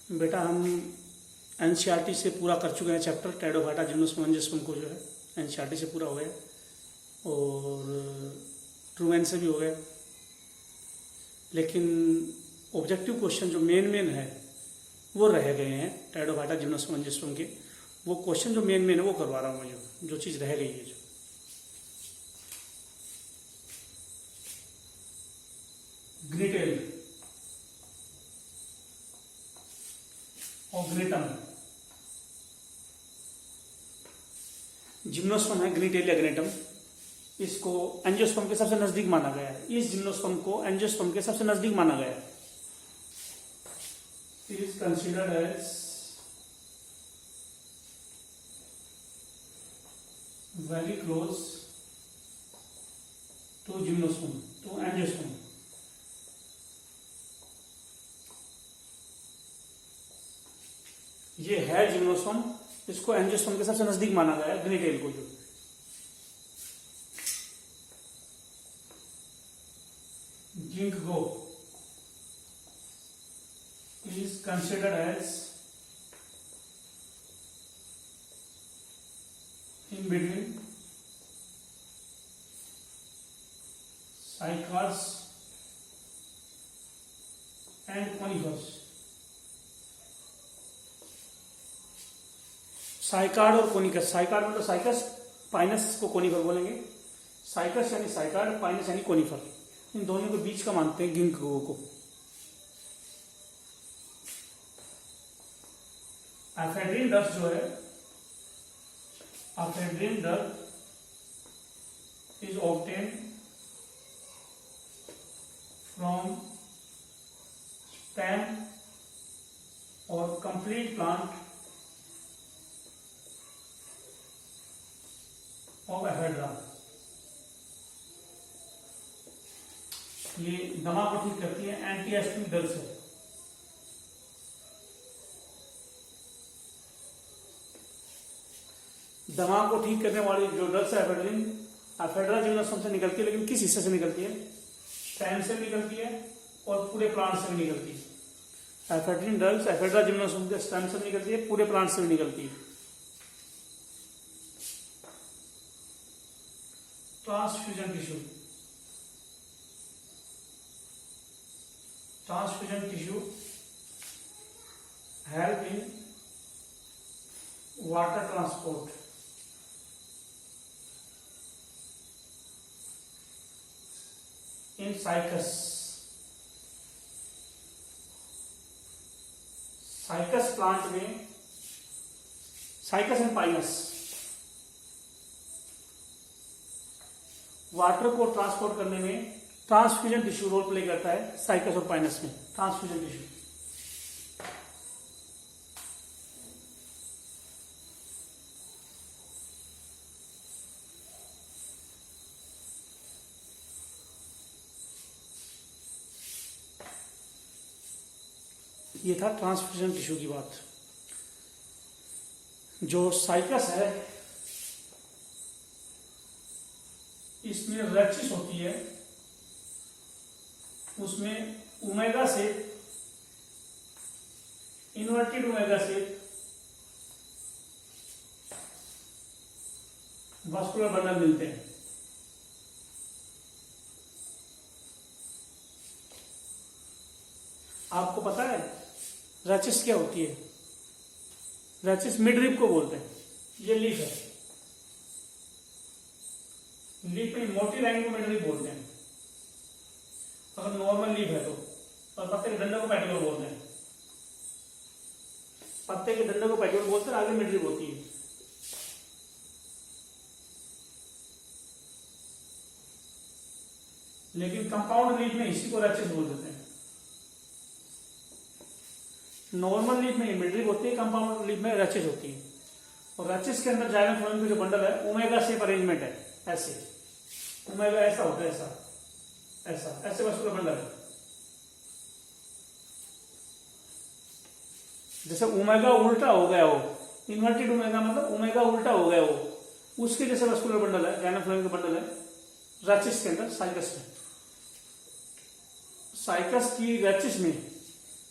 बेटा हम एनसीईआरटी से पूरा कर चुके हैं चैप्टर टेडोफाइटा जिम्नोस्पर्म एंजियोस्पर्म को जो है एनसीईआरटी से पूरा हो गया और ट्रूमैन से भी हो गया। लेकिन ऑब्जेक्टिव क्वेश्चन जो मेन है वो रह गए हैं टेडोफाइटा जिम्नोस्पर्म एंजियोस्पर्म के। वो क्वेश्चन जो मेन है वो करवा रहा हूँ मैं, जो चीज़ रह गई है। जो ग्निटेल और ग्निटम जिम्नोस्पर्म है, ग्निटेल या ग्निटम, इसको एंजियोस्पर्म के सबसे नजदीक माना गया है। इस जिम्नोस्पर्म को एंजियोस्पर्म के सबसे नजदीक माना गया है। It is considered as very close to gymnosperm, to angiosperm. ये है जिम्नोस्पर्म, इसको एंजियोस्पर्म के सबसे नजदीक माना गया है, ग्निटेल को। जो ginkgo is considered as in between cycads and conifers। साइकार्ड और कोनिकस, साइकार्ड मतलब साइकस, पाइनस को कोनिफर बोलेंगे। साइकस यानी साइकार्ड, पाइनस यानी कोनिफर। इन दोनों के बीच का मानते हैं गिंको को। एफेड्रिन ड्रग्स जो है, ephedrine drug is obtain from stem और कंप्लीट प्लांट ऑफ एफेड्रा। ये दमा को ठीक करती है, एंटी एस्पिरिक ड्रग्स है। दमा को ठीक करने वाली जो ड्रग्स है एफेड्रिन, एफेड्रा जिम्नोस्पर्म से निकलती है, लेकिन किस हिस्से से निकलती है? स्टेम से निकलती है और पूरे प्लांट से भी निकलती है। एफेड्रिन ड्रग्स एफेड्रा जिम्नोस्पर्म के स्टेम से निकलती है, पूरे प्लांट से भी निकलती है। Transfusion tissue, transfusion tissue help in water transport। in cycas, cycas plant में साइकस एंड पाइनस वाटर को ट्रांसपोर्ट करने में ट्रांसफ्यूजन टिश्यू रोल प्ले करता है। साइकस और पाइनस में ट्रांसफ्यूजन टिश्यू। ये था ट्रांसफ्यूजन टिश्यू की बात। जो साइकस है इसमें रैचिस होती है, उसमें ओमेगा से इन्वर्टेड ओमेगा से वास्कुलर बंडल मिलते हैं। आपको पता है रैचिस क्या होती है? रैचिस मिडरिप को बोलते हैं। ये लीफ है, लीफ में मोटी लाइन को मिडरिप बोलते हैं। अगर नॉर्मल लीफ है तो, और पत्ते के डंडे को पेटियोल बोलते हैं। पत्ते के डंडे को पेटियोल बोलते हैं, आगे मिडरिप होती है। लेकिन कंपाउंड लीफ में इसी को रैचिस बोल देते हैं। नॉर्मल लीफ में मिडरिप होती है, कंपाउंड लीफ में रैचिस होती है। और रैचिस के अंदर जाइलम फ्लोएम का जो बंडल है ओमेगा शेप अरेंजमेंट है। ऐसे ओमेगा ऐसा होता है, ऐसा ऐसा ऐसे वास्कुलर बंडल है। जैसे ओमेगा उल्टा हो गया हो, इन्वर्टेड ओमेगा मतलब ओमेगा उल्टा हो गया हो, उसके जैसे वास्कुलर बंडल है, जाइलम फ्लोएम का बंडल है रैचिस के अंदर, साइकस में। साइकस की रैचिस में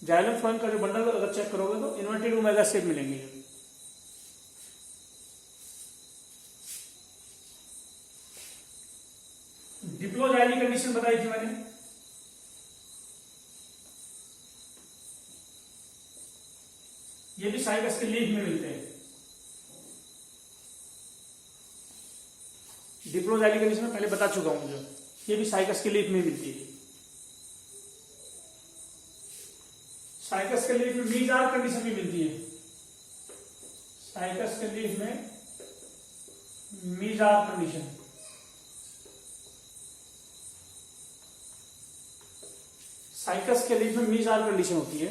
जाइलम फ्लोएम का जो बंडल अगर चेक करोगे तो इन्वर्टेड ओमेगा शेप मिलेंगे। डिप्लोजाइली कंडीशन बताई थी मैंने, ये भी साइकस के लीफ में मिलते हैं। डिप्लोजाइली कंडीशन में पहले बता चुका हूं, जो ये भी साइकस के लीफ में मिलती है। साइकस के लीफ में मीजार कंडीशन भी मिलती है। साइकस के लीफ में मीजार कंडीशन, साइकस के लीफ में मीजार कंडीशन होती है।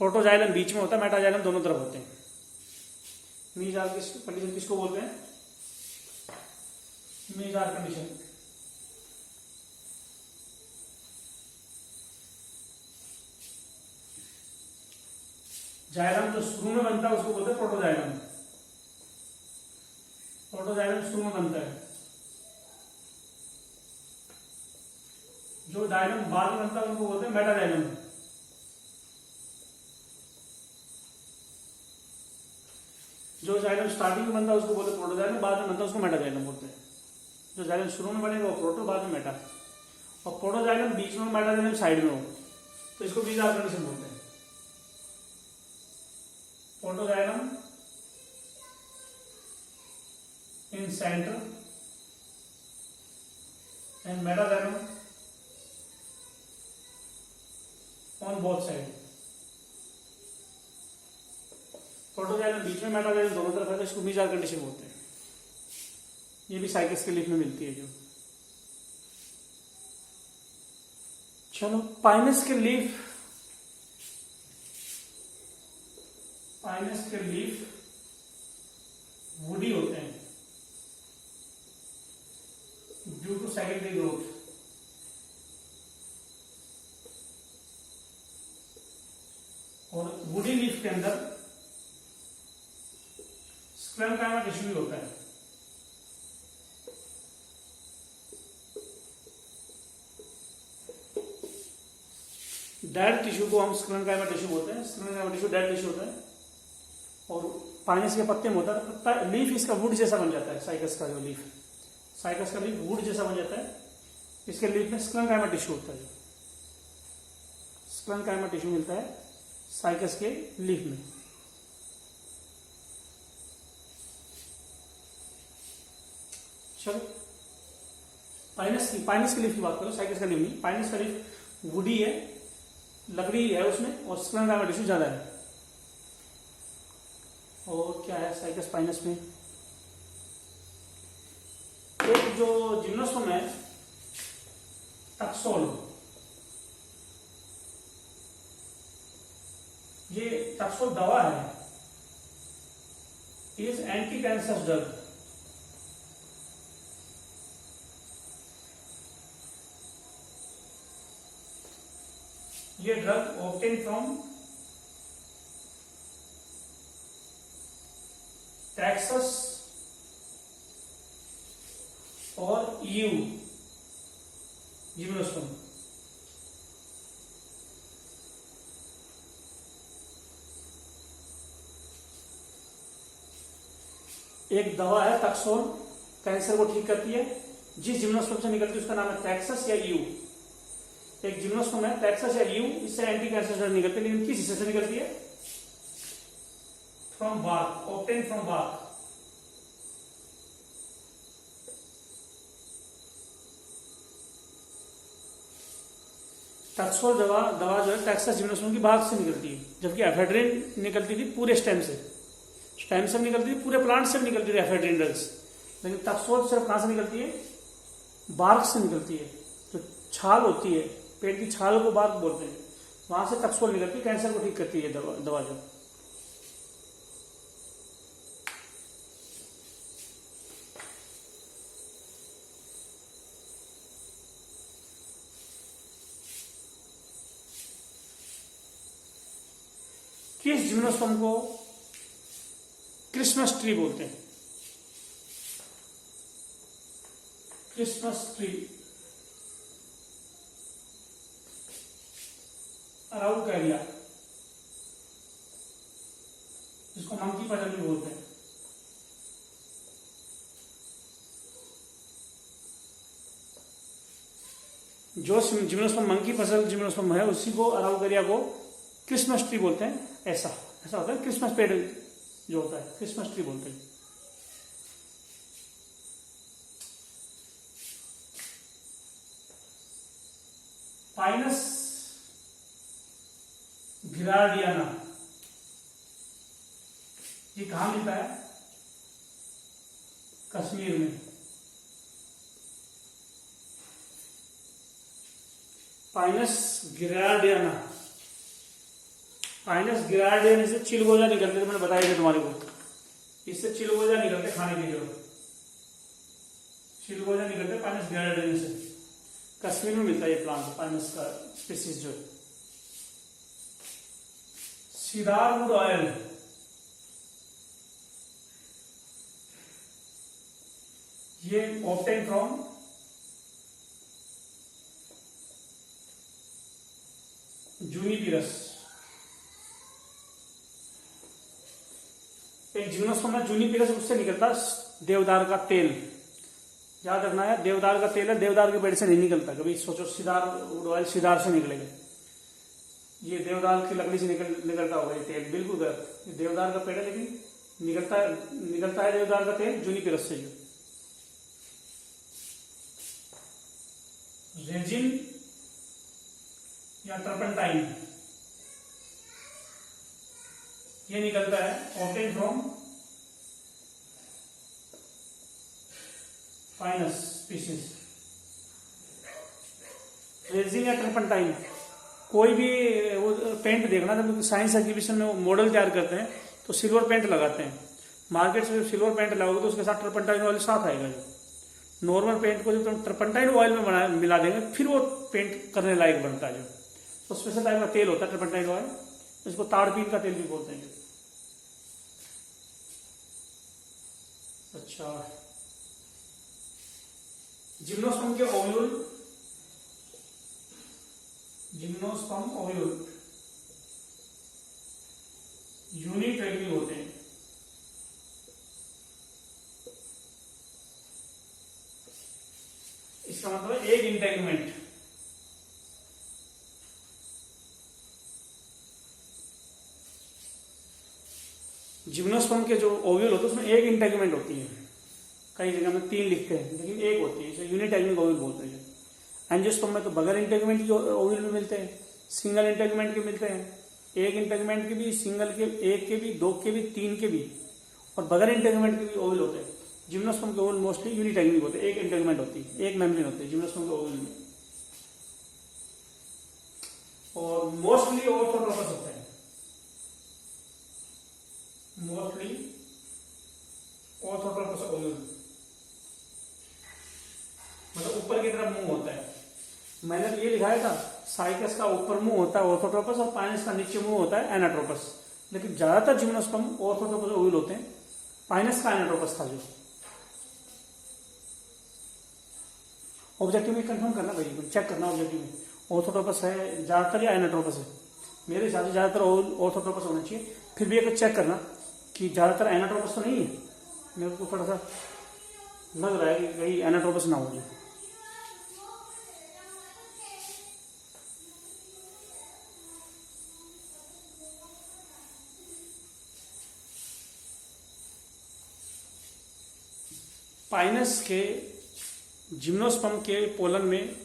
प्रोटोजाइलम बीच में होता है, मेटाजाइलम दोनों तरफ होते हैं। मीजार कंडीशन किसको बोलते हैं? मीजार कंडीशन। जाइलम जो शुरू में बनता है उसको बोलते हैं प्रोटोजाइलम। प्रोटोजाइलम शुरू में बनता है। जो जाइलम बाद में बनता है उनको बोलते हैं मेटाजाइलम। जो जाइलम स्टार्टिंग में बनता है उसको बोलते हैं प्रोटोजाइलम, बाद में बनता है उसको मेटाजाइलम बोलते हैं। जो जाइलम शुरू में बनेगा वो प्रोटो, बाद में मेटा, और प्रोटोजाइलम बीच में, मेटाजाइलम साइड में हो, तो इसको मीजार कंडीशन बोलते हैं। Protoxylem in center and metaxylem on both side. Protoxylem बीच में, मेटाजाइलम दोनों तरफ है, तो इसको मीजार कंडीशन बोलते हैं। ये भी साइकस के लीफ में मिलती है। जो चलो पाइनस के लीफ, पाइनस के लीफ वुडी होते हैं ड्यू टू सेकेंडरी ग्रोथ। और वुडी लीफ के अंदर स्क्लेरोकाइमा टिश्यू भी होता है। डेड टिश्यू को हम स्क्लेरोकाइमा टिश्यू बोलते हैं। स्क्लेरोकाइमा टिश्यू डेड टिश्यू होता है, और पाइनस के पत्ते में होता है। पत्ता लीफ इसका वुड जैसा बन जाता है। साइकस का जो लीफ, साइकस का लीफ वुड जैसा बन जाता है। इसके लीफ में स्क्लेरोकाइमा टिश्यू होता है। जो स्क्लेरोकाइमा टिश्यू मिलता है साइकस के लीफ में। चलो पाइनस की लीफ की बात करो, साइकस का लीफ नहीं। पाइनस का लीफ वुडी है, लकड़ी है उसमें, और स्क्लेरोकाइमा टिश्यू ज्यादा है। और क्या है साइकस पाइनस में? एक जो जिम्नोस्पर्म है टक्सोल, ये टक्सोल दवा है, इज एंटी कैंसर ड्रग। ये ड्रग ऑब्टेन फ्रॉम टेक्सास और ईयू जिम्नोस्पर्म। एक दवा है टक्सोल, कैंसर को ठीक करती है। जिस जिम्नोस्पर्म से निकलती है उसका नाम है टेक्सास या ईयू। एक जिम्नोस्पर्म है टेक्सास या ईयू, इससे एंटी कैंसर ड्रग निकलती है। लेकिन किस हिस्से से निकलती है? From bark, obtain from bark. Taxol दवा जो है टेक्सास जिम्नोस्पर्म की बार्क से निकलती है, जबकि एफेड्रिन निकलती थी पूरे स्टेम से। स्टेम से निकलती थी, पूरे प्लांट से निकलती थी एफेड्रिन ड्रग्स। लेकिन टक्सोल सिर्फ कहां से निकलती है? बार्क से निकलती है। जो छाल होती है, पेट की छाल को बार्क बोलते हैं, वहां से टक्सोल निकलती है। कैंसर को ठीक करती है दवा जो। किस जिम्नोस्पर्म को क्रिसमस ट्री बोलते हैं? Christmas tree. अराउकेरिया, जिसको मंकी पजल भी बोलते हैं। जो जिम्नोस्पर्म मंकी पजल जिम्नोस्पर्म है उसी को अराउकेरिया को क्रिसमस ट्री बोलते हैं। ऐसा ऐसा होता है, क्रिसमस पेड़ जो होता है क्रिसमस ट्री बोलते हैं। पाइनस गिरार्डियाना, ये कहां मिलता है? कश्मीर में। पाइनस गिरार्डियाना, पाइनस गिरार्डियाना से चिलगोजा निकलते थे, मैंने बताया था तुम्हारे को, इससे चिलगोजा निकलते खाने की जरूरत, चिलगोजा निकलते पाइनस गिरार्डियाना से। कश्मीर में मिलता है ये प्लांट, पाइनस का स्पीसीज जो है। सीडारवुड ऑयल, ये ऑब्टेन फ्रॉम जूनिपिरस। एक जिम्नोस्पर्म में जूनिपिरस, उससे निकलता देवदार का तेल। याद रखना है, देवदार का तेल है, देवदार के पेड़ से नहीं निकलता। कभी सोचो सीडारवुड ऑयल सीडार से निकलेगा, ये देवदार की लकड़ी से निकलता होगा ये तेल, बिल्कुल गलत। ये देवदार का पेड़ है लेकिन निकलता है देवदार का तेल जूनिपिरस से। जो रेजिन या टर्पेंटाइन, ये निकलता है obtain from Pinus species. Resin या टर्पेंटाइन, कोई भी वो पेंट देखना, जब साइंस एग्जीबिशन में मॉडल तैयार करते हैं तो सिल्वर पेंट लगाते हैं। मार्केट से सिल्वर पेंट लगाओगे तो उसके साथ टर्पेंटाइन ऑयल साथ आएगा। जो नॉर्मल पेंट को जब तुम टर्पेंटाइन ऑयल में मिला देंगे फिर वो पेंट करने लायक बनता है। जो तो स्पेशल टाइप का तेल होता है टर्पेंटाइन ऑयल, इसको ताड़पीन का तेल भी बोलते हैं। अच्छा, जिम्नोस्पर्म के ओव्यूल, जिम्नोस्पर्म ओव्यूल यूनिट्रेगनी होते हैं। इसका मतलब है एक इंटेगमेंट। जिम्नोस्पर्म के जो ओव्यूल होते हैं उसमें एक इंटेगमेंट होती है। कई जगह में 3 लिखते हैं लेकिन एक होती है, इसे यूनिटेगमिक ओव्यूल बोलते हैं। एंजियोस्पर्म में तो बगैर इंटेगमेंट के ओव्यूल भी मिलते हैं, सिंगल इंटेगमेंट के मिलते हैं, एक इंटेगमेंट के भी, सिंगल के, एक के भी, 2 के भी, 3 के भी, और बगैर इंटेगमेंट के भी ओव्यूल होते हैं। जिम्नोस्पर्म के ओव्यूल मोस्टली यूनिटेगमिक होते हैं, एक इंटेगमेंट होती है, एक मेम्ब्रेन होती है जिम्नोस्पर्म के ओव्यूल में, और मोस्टली ऑर्थोट्रोपस होते हैं। मोस्टली ऑर्थोट्रोपस ओव्यूल, मतलब ऊपर की तरफ मुंह होता है। मैंने तो ये लिखाया था, साइकस का ऊपर मुंह होता है ऑर्थोट्रोपस और पाइनस का नीचे मुंह होता है एनाट्रोपस। लेकिन ज्यादातर जिम्नोस्पर्म ऑर्थोट्रोपस ओव्यूल होते हैं, पाइनस का एनाट्रोपस था। जो ऑब्जेक्टिव में कंफर्म करना भाई, चेक करना ऑब्जेक्टिव में ऑर्थोट्रोपस है ज्यादातर या एनाट्रोपस है। मेरे हिसाब से ज्यादातर ऑर्थोट्रोपस होना चाहिए, फिर भी एक चेक करना कि ज्यादातर एनाट्रोपस तो नहीं है। मेरे को थोड़ा सा लग रहा है कि कहीं एनाट्रोपस ना हो जाए। पाइनस के जिम्नोस्पर्म के पोलन में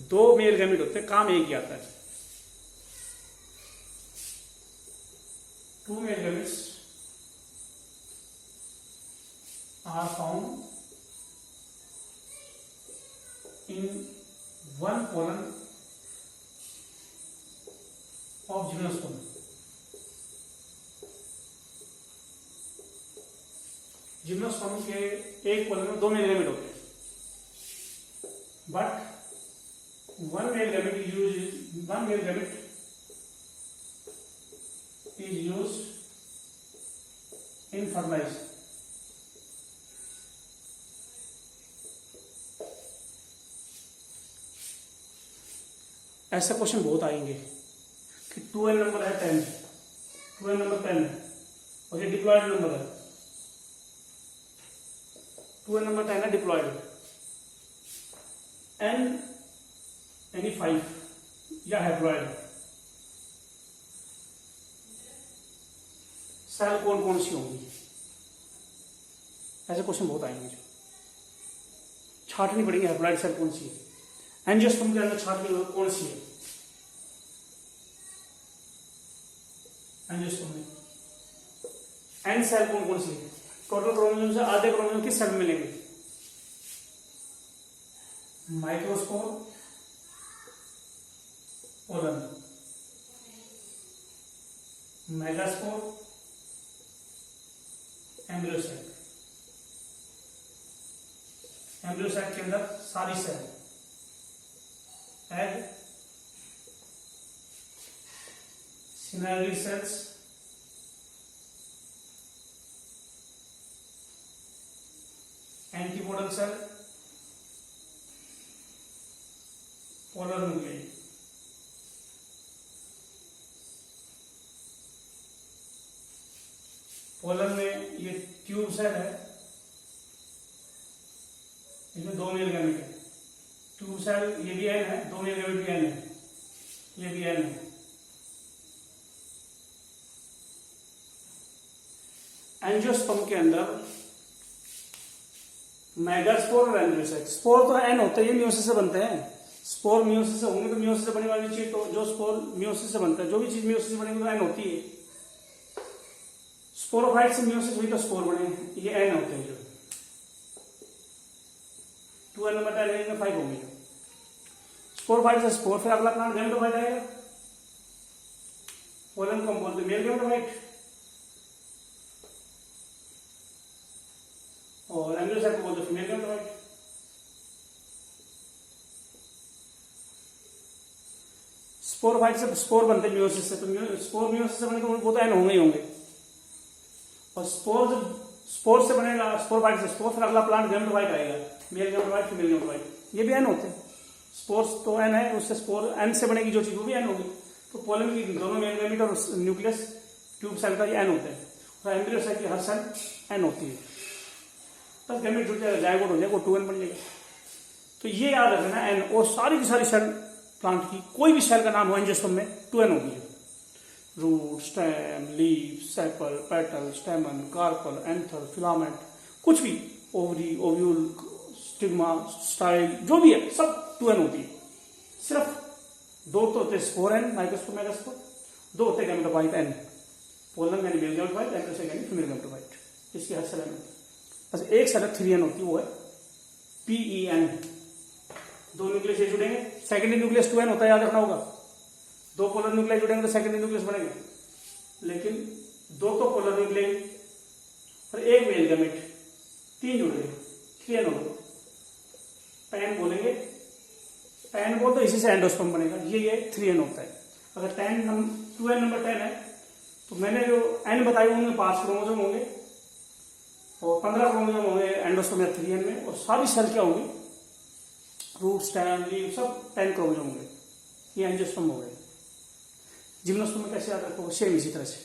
2 मेल गैमेट होते हैं, काम एक ही आता है। 2 male gametes are found in one pollen of gymnosperm. Gymnosperm के एक पोलन में 2 मेल गैमेट होते हैं, but one male gamete is used in fertilization. ऐसे क्वेश्चन बहुत आएंगे, कि 2n नंबर है 10, 2n नंबर 10 है और ये डिप्लॉयड नंबर है, 2n नंबर 10 है डिप्लॉयड, n यानी 5 या हैप्लॉयड। सेल कौन कौन सी होंगी, ऐसे क्वेश्चन बहुत आएंगे जो छाटनी पड़ेगी, हैप्लॉयड सेल कौन सी है, एंजियोस्पर्म के अंदर छाटनी कौन सी है, एंजियोस्पर्म में एन सेल कौन कौन सी है, टोटल क्रोमोसोम से आधे क्रोमोसोम किस सेल में मिलेंगे, माइक्रोस्पोर, पोलन, मेगास्पोर, एम्ब्रियोसाइट। एम्ब्रियोसाइट के अंदर सारी सेल, एग, सिनेगरी cells, antipodal cell, polar nucleus. Polar में ये ट्यूब सेल है, इसमें 2 मेल गैमेट है, ट्यूब सेल ये भी एन है, 2 मेल गैमेट भी एन है, ये भी एन है। एंजियोस्पर्म के अंदर मेगास्पोर और एम्ब्रियोसाइट। स्पोर तो एन होते हैं, ये मियोसिस से बनते हैं, स्पोर मियोसिस से होंगे तो मियोसिस से बनने वाली चीज, तो जो स्पोर मियोसिस से बनता है, जो भी चीज मियोसिस से बनेगी तो एन होती है। स्पोरोफाइट से मियोसिस हुई तो स्पोर बने, ये एन होते हैं जो 2n नंबर 10 में 5 होंगे। स्पोरोफाइट से स्पोर, फिर अगला प्लांट गैमेटोफाइट आएगा, पोलन को हम बोलते हैं मेल गैमेटोफाइट, और एम्ब्रियोसाइट को बोलते हैं फीमेल गैमेटोफाइट। स्पोरोफाइट से स्पोर बनते हैं मियोसिस से, तो स्पोर मियोसिस से बने तो वो तो एन होंगे ही होंगे, और स्पोर से बनेगा स्पोरोफाइट से स्पोर, फिर अगला प्लांट गैमेटोफाइट आएगा, मेल गैमेटोफाइट फीमेल गैमेटोफाइट, ये भी एन होते हैं। स्पोर्स तो एन है, उससे स्पोर एन से बनेगी जो चीज वो भी एन होगी, तो पोलन की दोनों मेल गैमेट और न्यूक्लियस ट्यूब सेल का ये एन होता है, और एम्ब्रियोसाइट की हर सेल एन होती है, तब गैमेट जुड़ जाएगा, जायगोट हो जाएगा, वो 2n बन जाएगा। तो ये याद रखना एन, और सारी की सारी सेल प्लांट की कोई भी सेल का नाम हो एंजियोस्पर्म में 2n होगी, root, stem, leaf, sepal, petal, stamen, carpel, anther, filament, कुछ भी, ओवरी, ओव्यूल, स्टिग्मा, स्टाइल, जो भी है सब 2n होती है। सिर्फ 2 तो होते स्पोर एन, माइक्रोस्पोर, मेगास्पोर, 2 होते गैमेटोफाइट एन, पोलन यानी मेल गैमेटोफाइट, एम्ब्रियोसाइट यानी फीमेल गैमेटोफाइट, इसकी हर सेल में बस एक सेल 3n होती है, वो है PEN। 2 न्यूक्लियस जुड़ेंगे, सेकेंडरी न्यूक्लियस 2n होता है, याद रखना होगा। 2 पोलर न्यूक्लियस जुड़ेंगे तो सेकेंडरी न्यूक्लियस बनेंगे, लेकिन 2 तो पोलर न्यूक्लियस और 1 मेल गैमेट, 3 जुड़ेंगे, 3n होगा। पैन बोलेंगे, पैन बोल तो इसी से एंडोस्पर्म बनेगा, ये 3n होता है। अगर 2n नंबर 10 है तो मैंने जो n बताए उनमें 5 क्रोमोसोम होंगे और 15 क्रोमोसोम होंगे एंडोस्पर्म या 3n में, और सारी सेल क्या होंगी, रूट, स्टेम, लीफ, सब 10 क्रोमोसोम होंगे, ये एंजियोस्पर्म हो गए। जिम्नोस्पर्म में कैसे याद रखोगे, सेम इसी तरह से।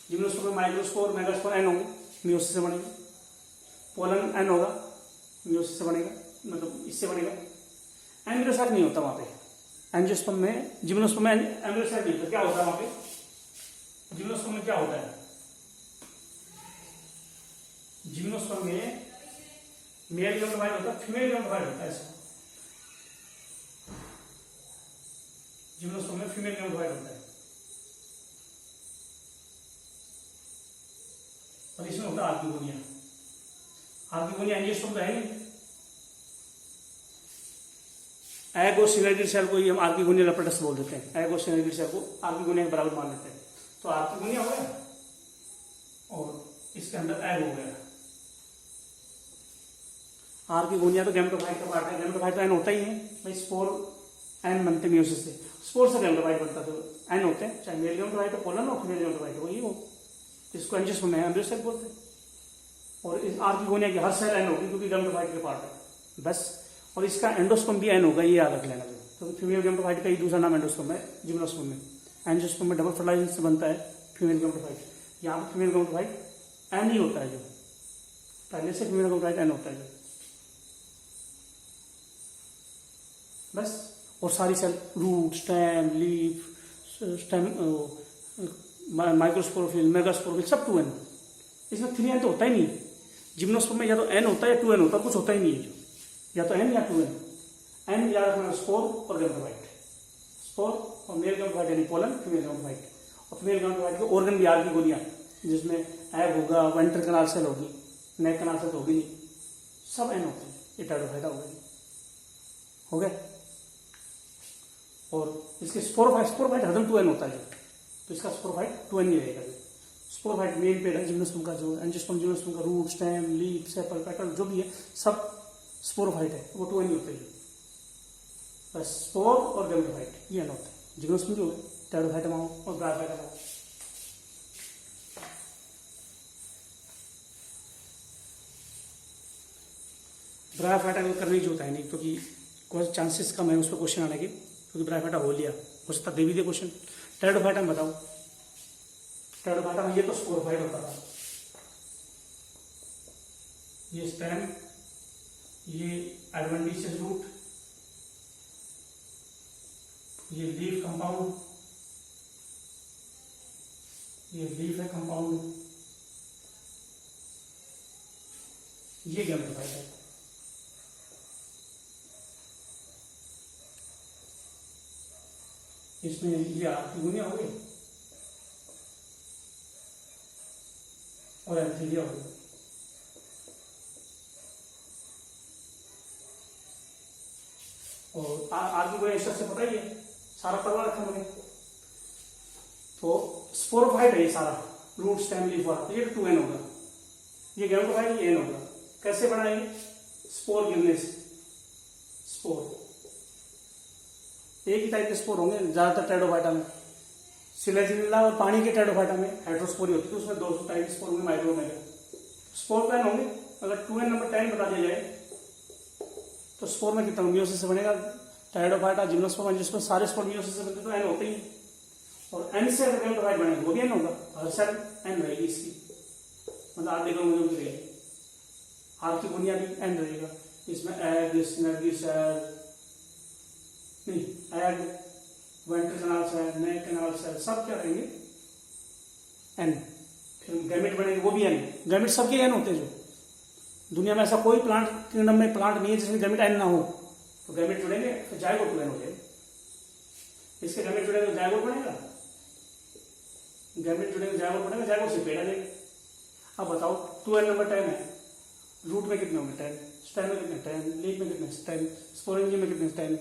जिम्नोस्पर्म में माइक्रोस्पोर, मेगास्पोर एन होंगे, मियोसिस से बनेगा, पोलन एन होगा, मियोसिस से बनेगा, मतलब इससे बनेगा। एम्ब्रियोसाइट नहीं होता वहां पे एंजियोस्पर्म में, जिम्नोस्पर्म में एम्ब्रियोसाइट नहीं होता। क्या होता है वहां पे जिम्नोस्पर्म में, क्या होता है जिम्नोस्पर्म में, मेल गैमेटोफाइट होता है, फीमेल गैमेटोफाइट होता है, ऐसा जिम्नोस्पर्म में फीमेल गैमेटोफाइट होता है, और इसमें होता है आर्किगोनिया। आर्किगोनिया एंजियोस्पर्म तो है नहीं, एग और सिनेगरी सेल को ही हम आर्किगोनियल एपरेटस बोल देते हैं, एग और सिनेगरी सेल को आर्किगोनिया के बराबर मान लेते हैं। तो आर्किगोनिया हो गया और इसके अंदर एग हो गया। आर्किगोनिया तो गैमेटोफाइट का पार्ट है, गैमेटोफाइट तो एन होता ही है भाई, स्पोर एन बनते मियोसिस से, स्पोर से गैमेटोफाइट बनता तो एन होते हैं, चाहे मेल गैमेटोफाइट हो, पोलन हो, फीमेल गैमेटोफाइट हो, वही हो, इसको एंजियोस्पर्म में एम्ब्रियोसाइट बोलते हैं। और इस आर्किगोनिया की हर सेल एन होगी क्योंकि गैमेटोफाइट के पार्ट है बस, और इसका एंडोस्पर्म भी एन होगा, ये याद रख लेना। तो फीमेल गैमेटोफाइट का ही दूसरा नाम एंडोस्पर्म है, जिम्नोस्पर्म में एंजियोस्पर्म में डबल फर्टिलाइजेशन से बनता है फीमेल गैमेटोफाइट। यहाँ पर फीमेल गैमेटोफाइट एन ही होता है, जो पहले से फीमेल गैमेटोफाइट एन होता है जो, बस। और सारी cell root, stem, leaf, stem, microsporophyll, megasporophyll सब 2n। इसमें 3n तो होता ही नहीं। जिम्नोस्पर्म में या तो n होता है या 2n होता है, कुछ होता ही नहीं है जो, या तो n या 2n। n याद रखना स्पोर और गैमेटोफाइट, स्पोर और मेल गैमेटोफाइट यानी पोलन, फीमेल गैमेटोफाइट। और फीमेल गैमेटोफाइट के ऑर्गन भी आर की गोलियां, जिसमें एग होगा, वेंट्रल कनाल सेल होगी, नेक कनाल सेल तो होगी नहीं, सब n होते हैं। ये टेट्राफाइटा हो गया। और इसके स्पोरोफाइट हरदम 2n होता है, तो इसका स्पोरोफाइट 2n ही रहेगा। स्पोरोफाइट मेन पेड़ है जिम्नोस्पर्म का, जो एंजियोस्पर्म जिम्नोस्पर्म का root, stem, leaf, sepal, petal जो भी है सब स्पोरोफाइट है, वो 2n ही होते हैं। बस स्पोर और गैमेटोफाइट ये n होता है। जिम्नोस्पर्म जो है टेट्राफाइटा और ब्रायोफाइटा। ब्रायोफाइटा को करने की जरूरत है नहीं, क्योंकि कुछ चांसेस कम है उस पर क्वेश्चन आने के, क्योंकि ब्रायोफाइटा हो लिया, हो सकता दे भी दे क्वेश्चन। टेट्राफाइटा में बताओ, टेट्राफाइटा में ये तो स्पोरोफाइट होता था, ये स्टेम, ये एडवेंटिशियस रूट, ये लीफ कंपाउंड, ये लीफ है कंपाउंड, ये गैमेटोफाइट है। इसमें ये आपकी गुनिया हो गई और एंथीलिया हो गई। और आगे कोई ऐसा से पता ही है, सारा पढ़वा रखा मैंने। तो स्पोरोफाइट है ये सारा, रूट, स्टेम, लीफ वाला, ये 2n होगा। ये गैमेटोफाइट ये n होगा। कैसे बनाएंगे? स्पोर गिरने से। स्पोर एक ही टाइप के स्पोर होंगे ज्यादातर टेट्राफाइटा में। सिलेजिनिला और पानी के टेट्राफाइटा में हाइड्रोस्पोरी होती है, उसमें 200 टाइप के स्पोर होंगे, माइक्रोमेगा। स्पोर प्लान होंगे। अगर 2n नंबर 10 बता दिया जाए तो स्पोर में कितना मियोसिस से बनेगा? टेट्राफाइटा, जिम्नोस्पर्म, एंजियोस्पर्म सारे स्पोर मियोसिस से बनते, तो n होते ही। और n से अगर गैमेटोफाइट बनेगा वो भी n होगा, हर सेल n रहेगी इसकी, मतलब आधे करोड़ जो भी रहेगी। आर की बुनियाद भी n रहेगा। इसमें एग, सिनर्जी सेल, नहीं एग, वेंट्रल कनाल सेल, नेक कनाल सेल सब क्या रहेंगे? n। फिर गैमेट बनेंगे वो भी n। गैमेट सबके n होते हैं। जो दुनिया में ऐसा कोई प्लांट किंगडम में प्लांट नहीं है जिसमें गैमेट n ना हो। तो गैमेट जुड़ेंगे फिर जायगोट n हो जाएगा। इसके गैमेट जुड़ेंगे तो जायगोट बनेगा, गैमेट जुड़ेंगे जायगोट बनेगा, जायगोट से पेड़ आ जाएगा। अब बताओ 2n नंबर 10 है, रूट में कितने होंगे? 10, स्टेम में कितने? 10, लीफ में कितने? 10, स्पोरेंजियम में कितने? 10,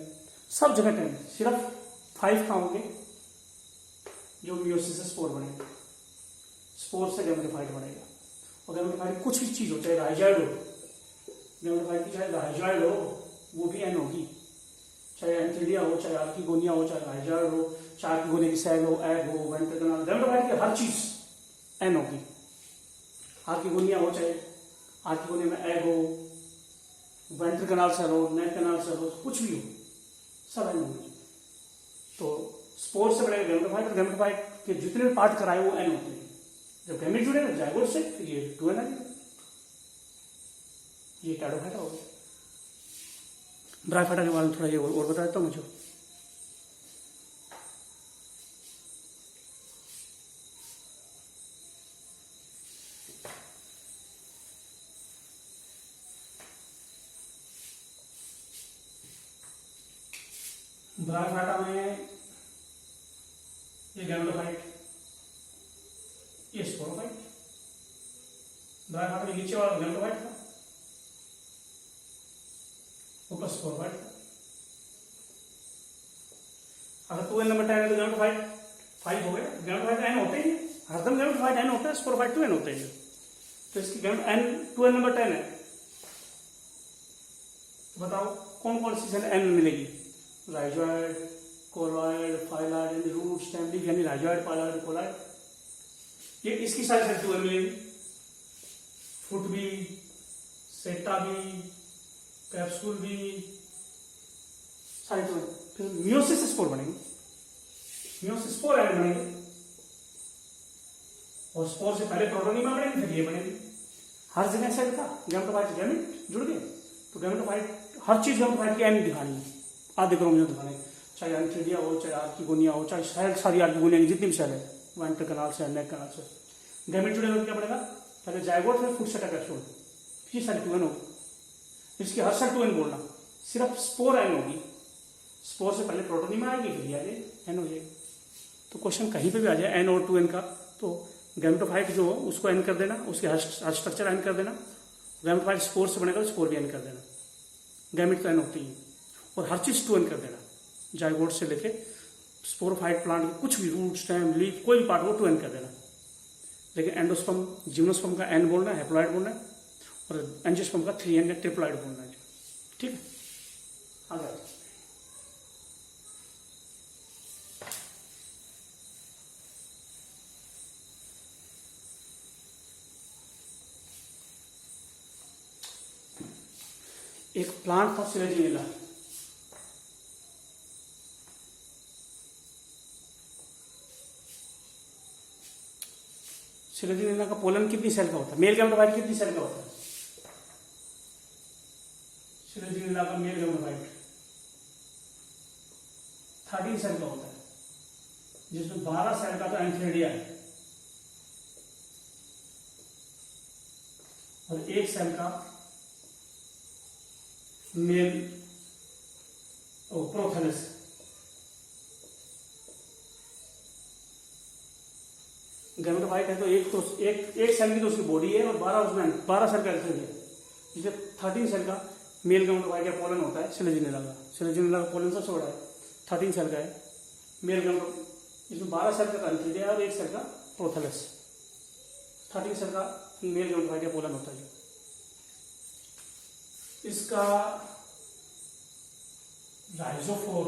सब जगह 10। सिर्फ 5 कहाँ होंगे जो मियोसिस से स्पोर बनेगा, स्पोर से गैमेटोफाइट बनेगा। और गैमेटोफाइट कुछ भी चीज हो, चाहे राइजॉइड हो, गैमेटोफाइट की चाहे राइजॉइड हो वो भी n होगी, चाहे एंथीलिया हो, चाहे आर्किगोनिया हो, चाहे राइजॉइड हो, चाहे आर्किगोनिया की सेल हो, एग हो, वेंट्रल कनाल, गैमेटोफाइट की हर चीज n होगी। आर्किगोनिया हो, चाहे आर्किगोनिया में एग हो, वेंट्रल कनाल सेल हो, नेक कनाल सेल हो, कुछ भी हो, सब n होंगे। तो स्पोर से बनेगा गैमेटोफाइट, और गैमेटोफाइट के जितने पार्ट कराए वो n होते हैं। जब गैमेट जुड़ेगा जायगोट से फिर ये 2n आएगा, ये टेट्राफाइटा हो गया। ब्रायोफाइटा के बारे में थोड़ा ये और बता देता हूँ मुझे। ब्रायोफाइटा में ये गैमेटोफाइट, ये स्पोरोफाइट। ब्रायोफाइटा के नीचे वाला गैमेटोफाइट था, ऊपर स्पोरोफाइट था। अगर 2n नंबर 10 है तो गैमेटोफाइट 5 हो गया। गैमेटोफाइट n होते ही, हरदम गैमेटोफाइट n होता है, स्पोरोफाइट 2n होते हैं। तो इसकी n 2n नंबर 10 है, तो बताओ कौन कौन सी सेल n मिलेगी? राइजॉइड, कोलॉइड, फाइलॉइड यानी रूट, स्टेम, लीफ यानी राइजॉइड, फाइलॉइड, कोलॉइड। ये इसकी सारी सेल 2n मिलेगी। फुट भी, सेटा भी, कैप्सूल भी, सारी 2n। फिर मियोसिस से स्पोर बनेंगे। यहाँ से स्पोर आयन बनेंगे और स्पोर से पहले प्रोटोनिमा बनेंगे, फिर ये बनेंगे। हर जगह सेल था गैमेटोफाइट गैमेट जुड़ गए, तो गैमेटोफाइट हर चीज गैमेटोफाइट की एन दिखानी है, आधे क्रोमोसोम दिखाने, चाहे एंथ्रेडिया हो, चाहे आर्किगोनिया हो, चाहे सेल सारी आर्किगोनिया की जितनी भी सेल है, वेंट्रल कनाल से, नेक कनाल से गैमेट जुड़ेगा तो क्या बनेगा, पहले जायगोट में फुट सेटा कैप्सूल, ये सारी 2n होगी। इसकी हर सेल 2n बोलना, सिर्फ स्पोर एन होगी, स्पोर से पहले प्रोटोनिमा आएगी, फिर आगे एन हो जाएगी। तो क्वेश्चन कहीं पे भी आ जाए एन और 2n का, तो गैमेटोफाइट जो हो उसको एन कर देना, उसके हर स्ट्रक्चर एन कर देना। गैमेटोफाइट स्पोर से बनेगा तो स्पोर भी एन कर देना, गैमेट तो एन होती है, और हर चीज 2n कर देना, जायगोट से लेके स्पोरोफाइट प्लांट के कुछ भी रूट स्टेम लीफ कोई भी पार्ट हो 2n कर देना। लेकिन एंडोस्पर्म जिम्नोस्पर्म का एन बोलना है, हैप्लॉइड बोलना है, और एंजियोस्पर्म का 3n या ट्रिप्लॉइड बोलना है। ठीक है, आगे एक प्लांट था सिलेजिनेला, सिलेजिनेला का पोलन कितनी सेल का होता है, मेल गैमेटोफाइट कितनी सेल का होता है, सिलेजिनेला का मेल गैमेटोफाइट 13 सेल का होता है, जिसमें 12 सेल का तो एंथ्रेडिया है और 1 सेल का मेल प्रोथेलस। गैमेटोफाइट है तो एक सेल की तो उसकी बॉडी है, और 12 सेल का एंथ्रेडिया है, जिससे 13 सेल का मेल गैमेटोफाइट या पोलन होता है सिलेजिनेला का। सिलेजिनेला का पोलन सबसे बड़ा है, 13 सेल का है मेल गैमेटो, इसमें 12 सेल का एंथ्रेडिया है और 1 सेल का प्रोथेलस, 13 सेल का मेल गैमेटोफाइट या पोलन होता है। इसका राइजोफोर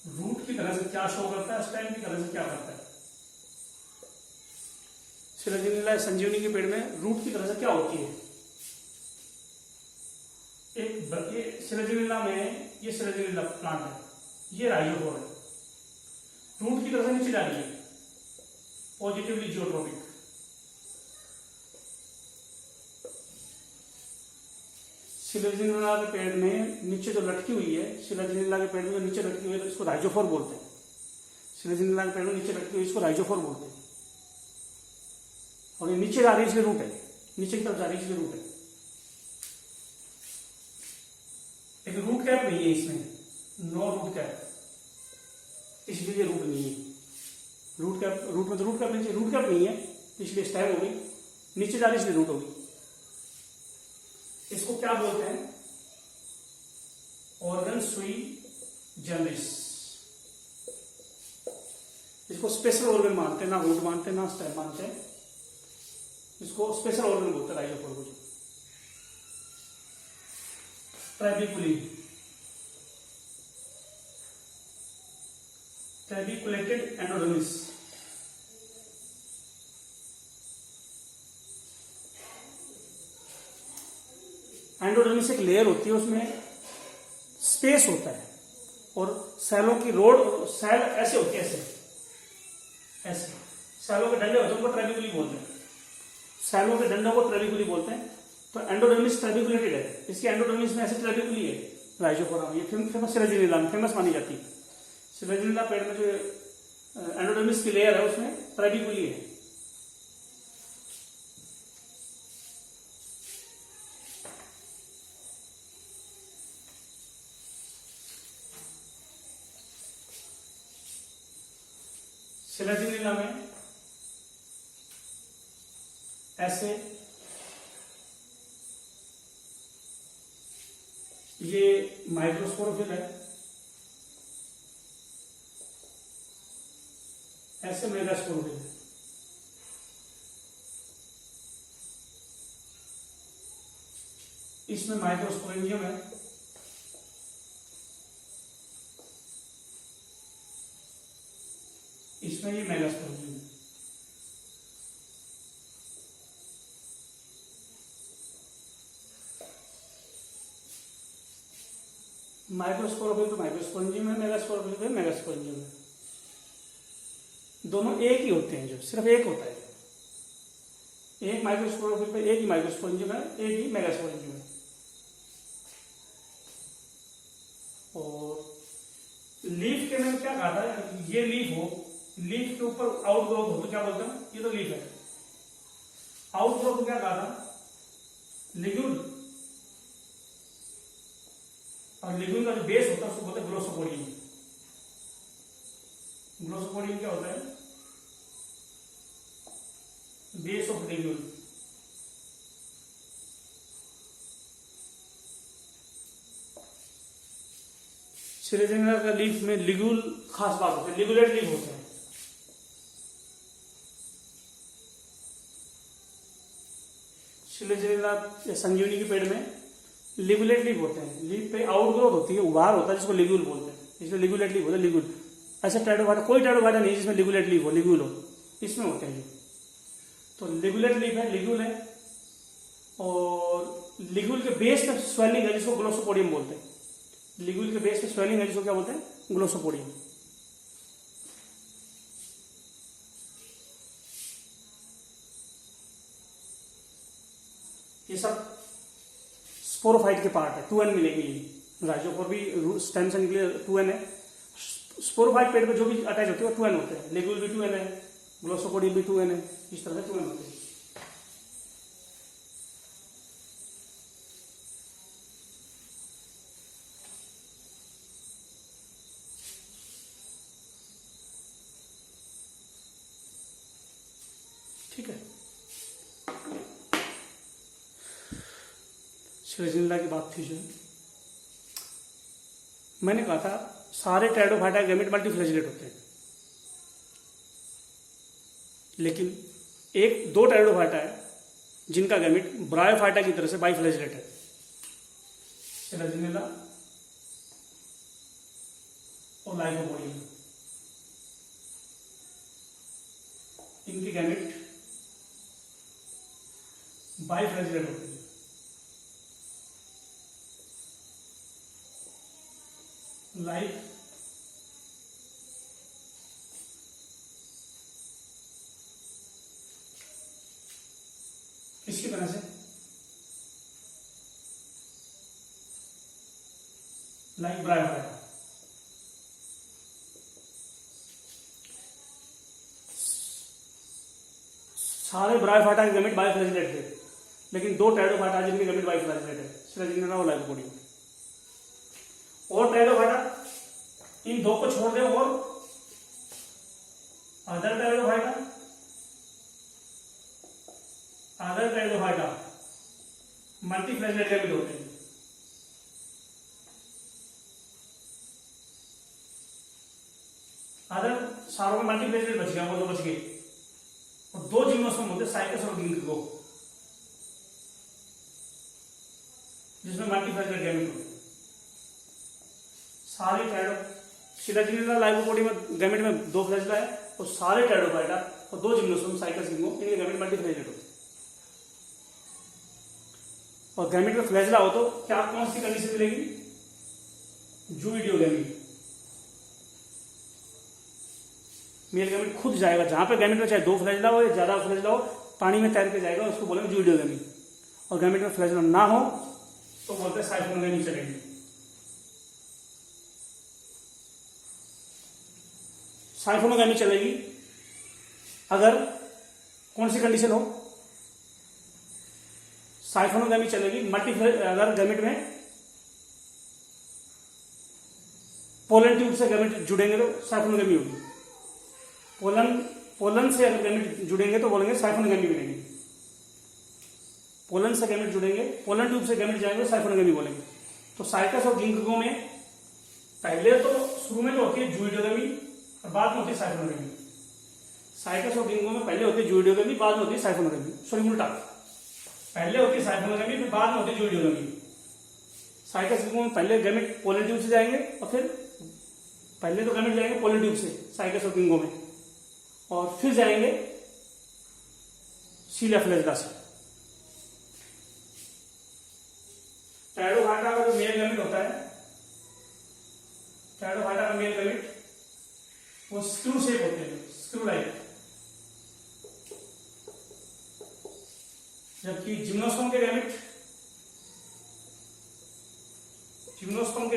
रूट की तरह से क्या शो करता है, स्टेम की तरह से क्या करता है। सिलेजिनेला संजीवनी के पेड़ में रूट की तरह से क्या होती है, एक सिलेजिनेला में ये सिलेजिनेला प्लांट है, ये राइजोफोर है, रूट की तरह से नीचे जा रही है, पॉजिटिवली जियोट्रोपिक। सिलेजिनेला के पेड़ में नीचे जो लटकी हुई है, सिलेजिनेला के पेड़ में जो नीचे लटकी हुई है तो इसको राइजोफोर बोलते हैं। सिलेजिनेला के पेड़ में नीचे लटकी हुई इसको राइजोफोर बोलते हैं, और ये नीचे जा रही है इसलिए रूट है, नीचे की तरफ जा रही है इसलिए रूट है। लेकिन रूट कैप नहीं है इसमें, नो रूट कैप, इसलिए रूट नहीं है। रूट कैप, रूट में तो रूट कैप नहीं, रूट कैप नहीं है इसलिए स्टेम होगी, नीचे जा रही इसलिए रूट होगी। इसको क्या बोलते हैं, ऑर्गन सुई जनरलिस। इसको स्पेशल ऑर्गन मानते हैं, ना रूट मानते हैं ना स्टेम मानते हैं, इसको स्पेशल ऑर्गन बोलते हैं राइजोफोर को। ट्रेबिकुलेटेड एंडोडर्मिस, एंडोडर्मिस एक लेयर होती है, उसमें स्पेस होता है, और सेलों की रोड, सेल ऐसे होती है, ऐसे सेलों के डंडे होते हैं, उनको ट्रेबिकुली बोलते हैं, सेलों के डंडों को ट्रेबिकुली बोलते हैं। तो एंडोडर्मिस ट्रेबिकुलेटेड है, इसकी एंडोडर्मिस में ऐसे ट्रेबिकुली है राइजोफोरा में, ये फेमस सिलेजिनेला में फेमस मानी जाती है। सिलेजिनेला पेड़ में जो एंडोडर्मिस की लेयर है उसमें ट्रेबिकुली है। सिलेजिनेला में ऐसे ये माइक्रोस्पोरोफिल है, ऐसे मेगास्पोरोफिल है। इसमें माइक्रोस्पोरेंजियम है, इसमें ये मेगास्पोरेंजियम है। माइक्रोस्पोरोफिल तो माइक्रोस्पोरेंजियम है, मेगास्पोरोफिल तो मेगास्पोरेंजियम है। दोनों एक ही होते हैं, जो सिर्फ एक होता है, एक माइक्रोस्पोरोफिल पे एक ही माइक्रोस्पोरेंजियम है, एक ही मेगास्पोरेंजियम है। और लीफ के मैंने क्या कहा था, ये लीफ हो, लीफ के ऊपर आउटग्रोथ हो तो क्या बोलते हैं, ये तो लीफ है। आउटग्रोथ क्या कहा था, लिग्यूल, और लिग्यूल का जो बेस होता है उसको बोलते हैं ग्लोसोपोडियम। ग्लोसोपोडियम क्या होता है, बेस ऑफ लिग्यूल। सिलेजेनिया का लीफ में लिग्यूल खास बात होती है, लिगुलेट लीफ होते हैं। सिलेजेनिया या संजीवनी के पेड़ में लिगुलेट लीफ होते हैं, लीफ पे आउटग्रोथ होती है, उभार होता है जिसको लिग्यूल बोलते हैं, इसमें लिगुलेट लीफ होता है, लिग्यूल। ऐसा टेडोफाइटा, कोई टेडोफाइटा नहीं जिसमें लिगुलेट लीफ हो, लिग्यूल हो, इसमें होते हैं। तो लिगुलेट लीफ है, लिग्यूल है, और लिग्यूल के बेस में स्वेलिंग है जिसको ग्लोसोपोडियम बोलते हैं। लिग्यूल के बेस पे स्वेलिंग है जिसको क्या बोलते हैं, ग्लोसोपोडियम। ये सब स्पोरोफाइट के पार्ट है, 2N मिलेंगे। ये राइजोफोर भी स्टेम से निकले 2N है। स्पोरोफाइट पेड़ पे जो भी अटैच होते हैं वो 2N होते हैं। लिग्यूल भी 2N है, ग्लोसोपोडियम भी 2N है, इस तरह से 2N होते हैं। ठीक है, सिलेजेनिया की बात थी जो मैंने कहा था, सारे टेरिडोफाइटा गैमेट मल्टीफ्लैजेलेट होते हैं, लेकिन एक दो टेरिडोफाइटा है जिनका गैमेट ब्रायोफाइटा की तरह से बाइफ्लैजेलेट है, सिलेजेनिया और लाइकोपोडियम। इनके गैमेट बाइफ्लैजेलेट होते हैं। लाइक किसकी तरह से, लाइक ब्रायोफाइटा। सारे ब्रायोफाइटा के गैमेट बाइफ्लैजेलेट थे, लेकिन दो टेरिडोफाइटा जिनके गैमेट बाइफ्लैजेलेट है, सिलेजेनिया और लाइकोपोडियम। और टेरिडोफाइटा, इन दो को छोड़ दे, और अदर टेरिडोफाइटा, मल्टीफ्लैजेलेट गैमेट होते हैं। अदर सारों में मल्टीफ्लैजेलेट बच गया, वो तो बच गए। और दो जिम्नोस्पर्म होते हैं, साइकस और गिंको, जिसमें मल्टीफ्लैजेलेट गैमेट होते हैं। सारे सिलेजेनिया लाइकोपोडियम गैमेट में दो फ्लैजेला है, और सारे टेरिडोफाइटा और दो जिम्नोस्पर्म साइकस गिंको, इनके गैमेट मल्टीफ्लैजेलेट होते हैं। और गैमेट में फ्लैजेला हो तो क्या कौन सी कंडीशन मिलेगी, जूइडियोगैमी। मेल गैमेट खुद जाएगा जहां पे गैमेट में चाहे दो फ्लैजेला हो या ज्यादा फ्लैजेला हो, पानी में तैर के जाएगा, उसको बोलेंगे जूइडियोगैमी। और गैमेट में फ्लैजेला ना हो तो बोलते हैं साइफोनोगैमी चलेगी। साइफोनोगैमी चलेगी अगर कौन सी कंडीशन हो, साइफोनोगैमी चलेगी अगर गैमेट में पोलन ट्यूब से गैमेट जुड़ेंगे तो साइफोनोगैमी होगी। पोलन से अगर गैमेट जुड़ेंगे तो बोलेंगे साइफोनोगैमी बनेगी। पोलन से गैमेट जुड़ेंगे, पोलन ट्यूब से गैमेट जाएंगे तो साइफोनोगैमी बोलेंगे। तो साइकस और गिंको में पहले तो शुरू में तो होती है जूइडियोगैमी और बाद में होती है साइफोनोगैमी। साइकस और गिंको में पहले होती है जूइडियोगैमी, बाद में होती है साइफोनोगैमी। सॉरी उल्टा, पहले होती है साइफोनोगैमी फिर बाद में होती है जूइडियोगैमी। साइकस गिंको में पहले गैमेट पोलन ट्यूब से जाएंगे, और फिर पहले तो गैमेट जाएंगे पोलन ट्यूब से साइकस और गिंको में, और फिर जाएंगे सीलिया फ्लैजेला से। टेरिडोफाइटा का जो मेल गैमेट होता है टैडोफाइटा का मेल गैमेट वो स्क्रू शेप होते हैं, स्क्रू लाइक। जबकि जिम्नोस्पर्म के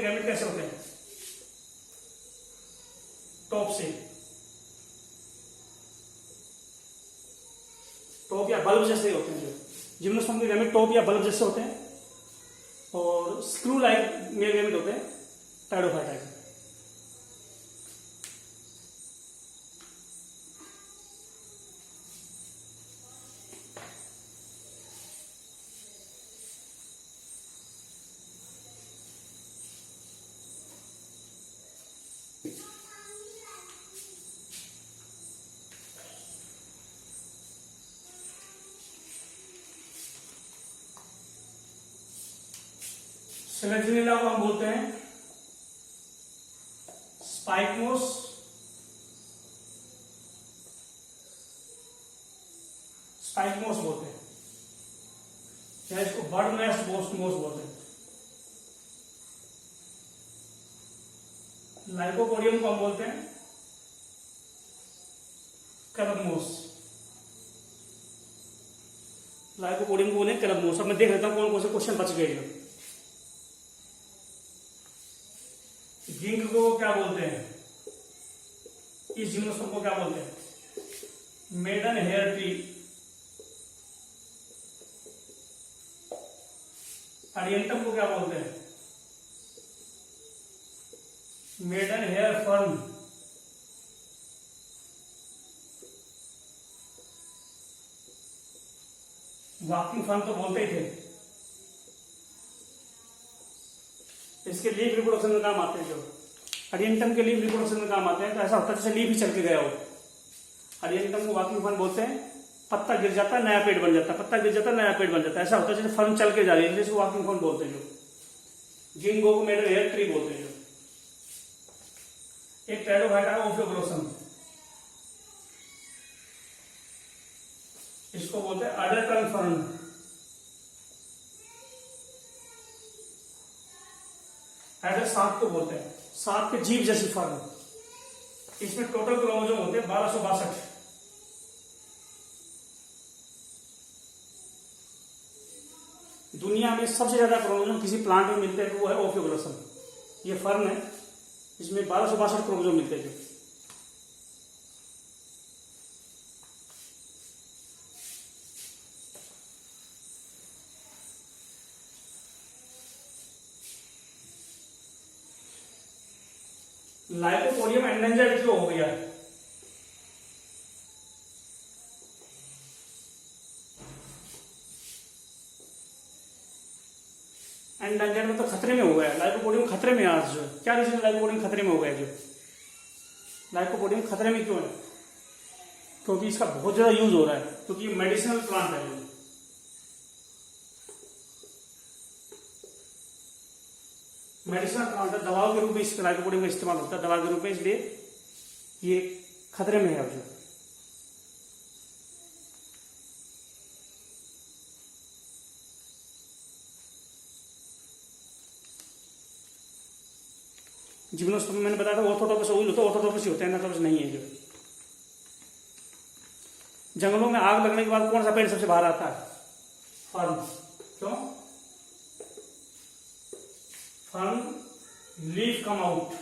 गैमेट कैसे होते हैं? टॉप से, टॉप या बल्ब जैसे होते हैं। जो जिम्नोस्पर्म के गैमेट टॉप या बल्ब जैसे होते हैं और स्क्रू लाइक मेल गैमेट होते हैं टैडोफाइटा के। सेलेक्टिनिला को हम बोलते हैं स्पाइकमोस, बोलते हैं, या इसको बर्ड नेस्ट मोस बोलते हैं। लाइकोपोडियम को हम बोलते हैं कैलमोस। लाइकोपोडियम को बोले कैलमोस। अब मैं देख लेता हूं कौन कौन से क्वेश्चन बच गए। जिंक को क्या बोलते हैं? इस जिम्नोस्पर्म को क्या बोलते हैं? Maiden hair tree. अरिएंटम को क्या बोलते हैं? Maiden hair fern. Walking fern तो बोलते ही थे। इसके लीफ रिप्रोडक्शन में काम आते हैं। जो अरिएंटम के लीफ रिप्रोडक्शन में काम आते हैं। तो ऐसा होता है जैसे लीफ ही चल के गया हो। अरिएंटम को वॉकिंग फर्न बोलते हैं। पत्ता गिर जाता है नया पेड़ बन जाता है, पत्ता गिर जाता है नया पेड़ बन जाता है। ऐसा होता है जैसे फर्न चल के जा रही है, जिसको वॉकिंग फर्न बोलते हैं। जो जिंगो को मेडन हेयर ट्री बोलते हैं। जो एक टैडोफाइटा का ओफियोग्लोसम, इसको बोलते हैं अडल्टन फर्न। एडर सांप को बोलते हैं, सांप के जीभ जैसी फर्न। इसमें टोटल क्रोमोसोम होते हैं 1262। दुनिया में सबसे ज्यादा क्रोमोसोम किसी प्लांट में मिलते हैं तो वो है ओफियोग्लोसम। ये फर्न है, इसमें 1262 क्रोमोसोम मिलते हैं। जो लाइकोपोडियम एंडेंजर्ड क्यों हो गया? एंडेंजर्ड में तो खतरे में हो गया। लाइकोपोडियम खतरे में आज जो क्या रीजन लाइकोपोडियम खतरे में हो गया? जो लाइकोपोडियम खतरे में क्यों है? क्योंकि इसका बहुत ज्यादा यूज हो रहा है, क्योंकि ये मेडिसिनल प्लांट है। मेडिसिनल प्लांट है, दवाओं के रूप में इस लाइकोपोडियम का इस्तेमाल होता है, दवा के रूप में। इसलिए ये खतरे में है अब। जो जिम्नोस्पर्म मैंने बताया था ऑर्थोट्रोपस ओइल होता है, ऑर्थोट्रोपस ही होता है, एनाट्रोपस नहीं है। जो जंगलों में आग लगने के बाद कौन सा पेड़ सबसे बाहर आता है? फर्न। क्यों? Fern leaf come out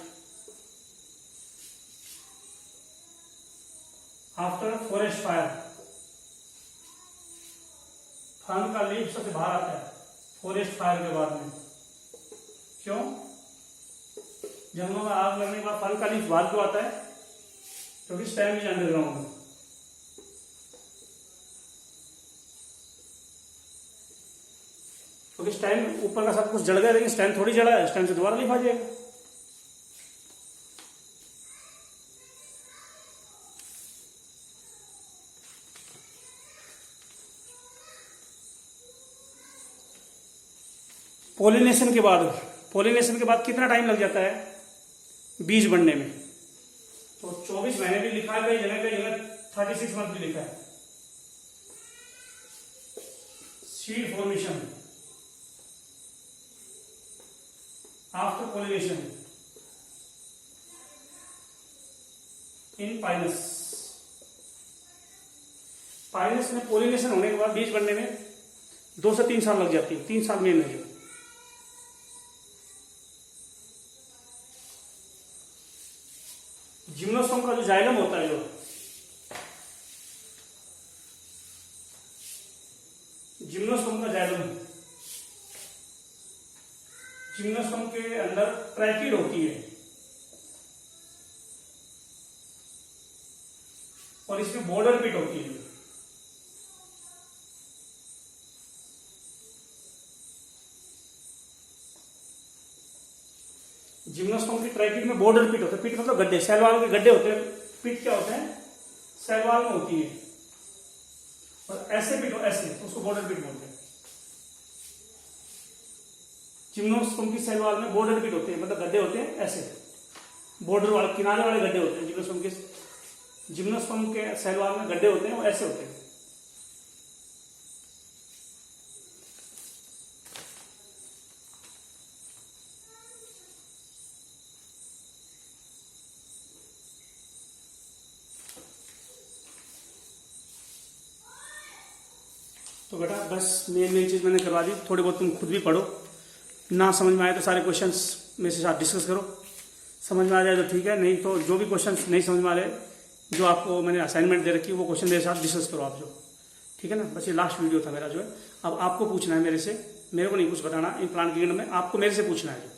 after forest fire. Fern का लीफ सबसे बाहर आता है फॉरेस्ट फायर के बाद में। क्यों? जंगलों में आग लगने के बाद फर्न का लीफ बाहर क्यों आता है? क्योंकि स्टेम इज अंडरग्राउंड है। क्योंकि स्टेम ऊपर का सब कुछ जल गया, लेकिन स्टेम थोड़ी जला है, स्टेम से दोबारा लीफ आ जाएगा। पॉलिनेशन के बाद कितना टाइम लग जाता है बीज बनने में? तो 24 महीने भी लिखा है, कई जगह 36 मंथ भी लिखा है। Seed formation after pollination in Pinus. Pinus में पोलिनेशन होने के बाद बीज बनने में 2 से 3 साल लग जाती है, 3 साल मेन है। जिम्नोस्पर्म का जो जाइलम होता है, जो जिम्नोस्पर्म का जाइलम, जिम्नोस्पर्म के अंदर ट्रैकिड होती है और इसमें बॉर्डर पिट होती है। जिम्नोस्पर्म की ट्रैकिड में बॉर्डर पिट होता है। पिट मतलब गड्ढे, सेल वॉल के गड्ढे होते हैं। पिट क्या होते हैं? सेल वॉल में होती है। और ऐसे पिट हो, ऐसे, तो उसको बॉर्डर पिट बोलते हैं। जिम्नोस्पर्म की सेल वॉल में बॉर्डर पिट होते हैं, मतलब गड्ढे होते हैं ऐसे, बॉर्डर वाले, किनारे वाले गड्ढे होते हैं। जिम्नोस्पर्म के सेल वॉल में गड्ढे होते हैं, वो ऐसे होते हैं। तो बेटा बस मेन चीज मैंने करवा दी। थोड़ी बहुत तुम खुद भी पढ़ो, ना समझ में आए तो सारे क्वेश्चंस मेरे साथ डिस्कस करो। समझ में आ जाए तो ठीक है, नहीं तो जो भी क्वेश्चंस नहीं समझ में आ रहे, जो आपको मैंने असाइनमेंट दे रखी है, वो क्वेश्चन मेरे साथ डिस्कस करो आप, जो ठीक है ना। बस ये लास्ट वीडियो था मेरा जो है। अब आपको पूछना है मेरे से, मेरे को नहीं कुछ बताना इन प्लान किंगडम में, आपको मेरे से पूछना है।